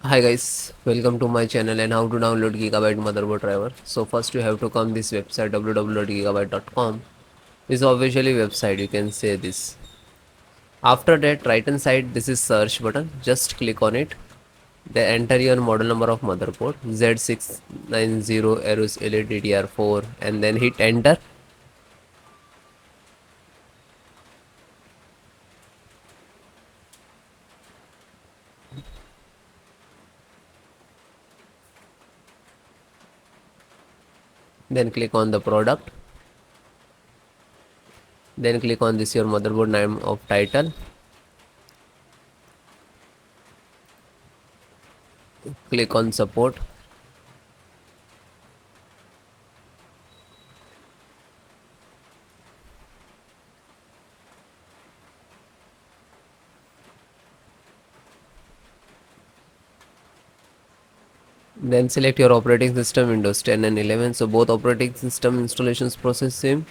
Hi guys, welcome to my channel and how to download Gigabyte motherboard driver. So first you have to come this website www.gigabyte.com. This is officially website, you can say this. After that, right hand side this is search button, just click on it. Then enter your model number of motherboard Z690 AORUS Elite DDR4 and then hit enter. Then click on the product. Then click on this your motherboard name of title. Click on support. Then select your operating system Windows 10 and 11. So both operating system installations process same.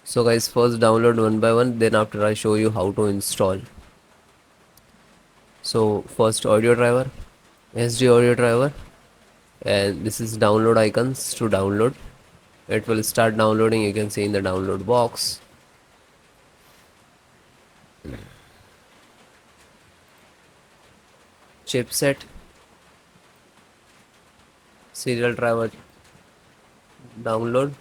So guys, first download one by one, then after I show you how to install. So first audio driver, SD audio driver, and this is download icons to download. It will start downloading, you can see in the download box. Chipset, serial driver download,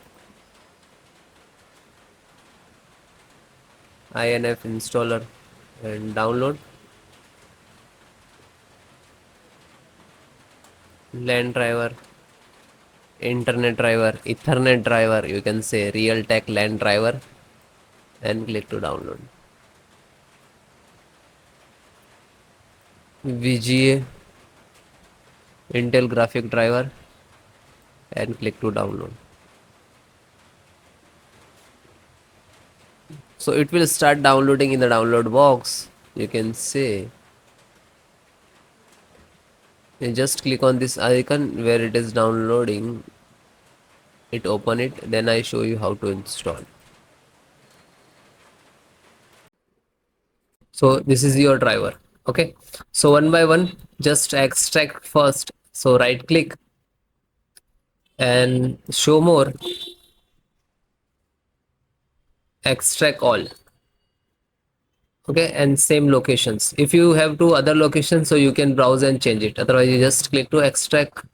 INF installer and download, LAN driver, internet driver, ethernet driver, you can say Realtek LAN driver, and click to download. VGA, Intel graphic driver, and click to download. So it will start downloading in the download box, you can say. You just click on this icon where it is downloading it, open it, then I show you how to install. So this is your driver. Okay, so one by one, just extract first. So right click and show more, extract all. Okay, and same locations. If you have two other locations, so you can browse and change it, otherwise you just click to extract.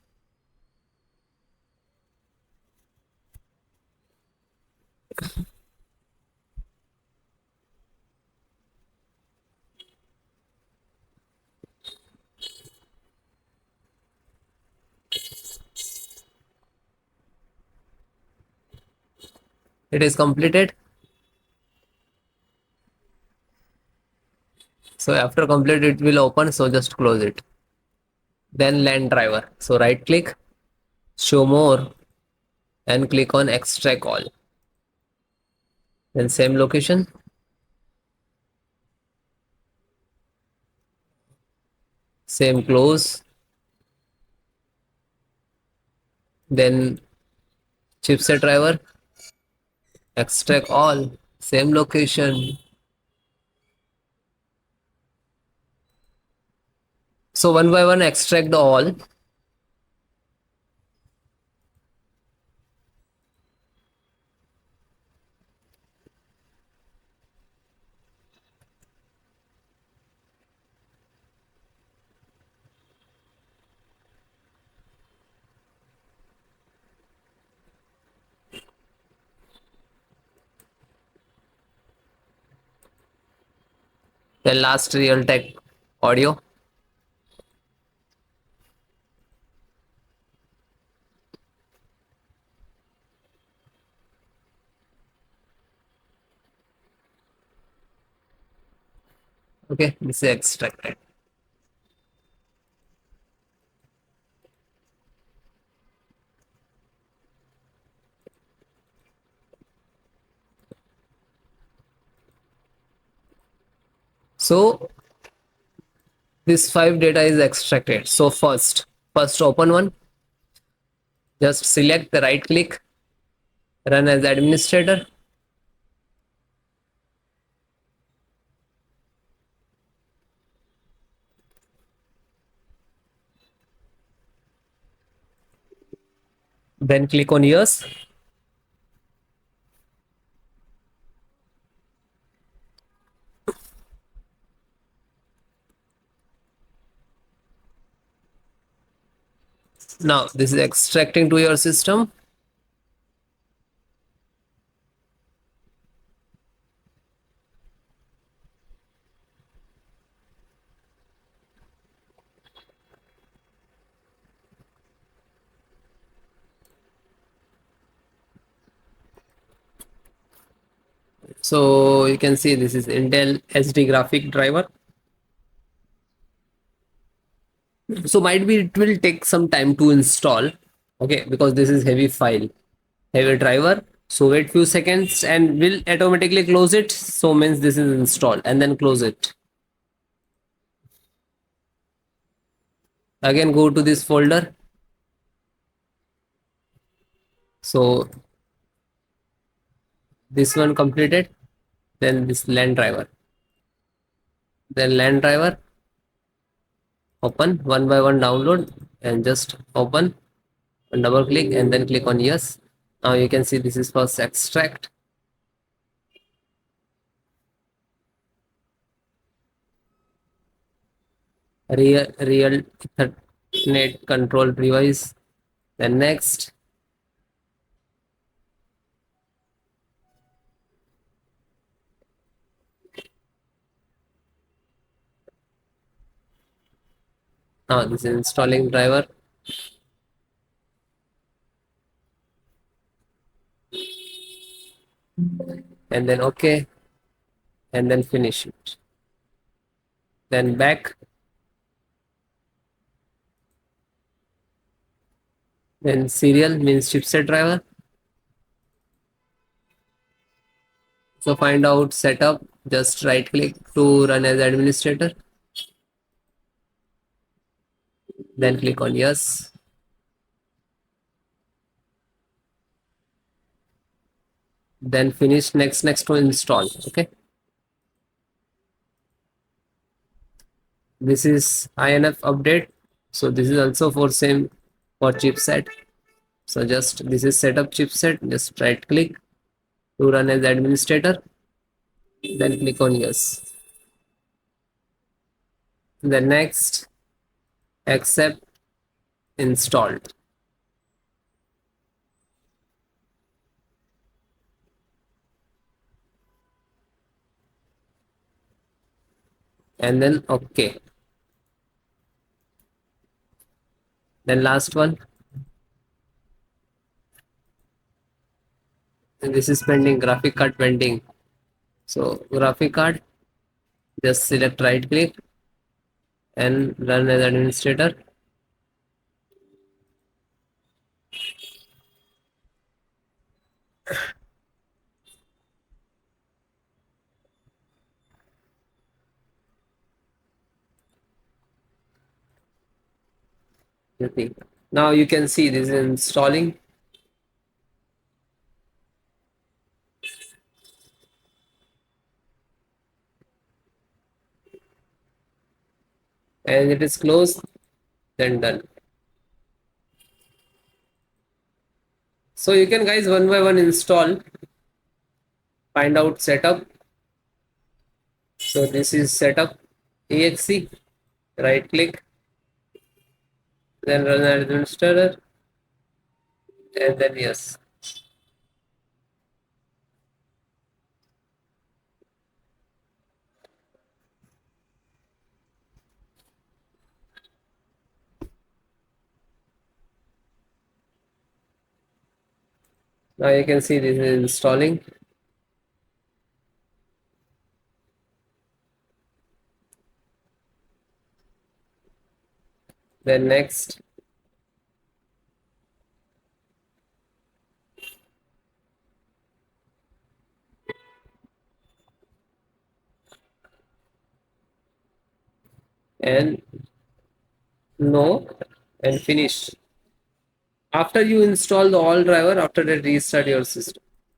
It is completed. So after complete it will open, so just close it. Then LAN driver, so right click, show more, and click on extract all. Then same location, same close. Then chipset driver, extract all, same location. So one by one extract the all. Then last Realtek audio. Okay, this is extracted. So this 5 data is extracted. So first open one, just select the right click, run as administrator. 。 . 。 . 。 . . . . . . . . . . . . . . . . . . . . . . . . . . . . . . . . . . . . . . . . . . . . . . . . . . . 。 . Then click on yes. Now this is extracting to your system. So you can see this is Intel SD graphic driver. So might be it will take some time to install. Okay, because this is heavy file, heavy driver. So wait few seconds and will automatically close it. So means this is installed and then close it. Again go to this folder. So this one completed. Then this LAN driver. Then LAN driver. Open one by one, download and just open and double click and then click on yes. Now you can see this is first extract. Real Ethernet control device. Then next. Now this is installing driver. And then okay. And then finish it. Then back. Then serial means chipset driver. So find out setup. Just right click to run as administrator. Then click on yes. Then finish next to install. Okay. This is INF update. So this is also for same for chipset. So just this is setup chipset. Just right click to run as administrator. Then click on yes. Then next, accept, installed. And then okay. Then last one. And this is pending, graphic card pending. So graphic card, just select right click and run as administrator. Okay. Now you can see this is installing. And it is closed, then done. So you can guys one by one install, find out setup. So this is setup exe, right click, then run as administrator, and then yes. Now you can see this is installing. Then next. And no, and finish. After you install the all driver, after that restart your system.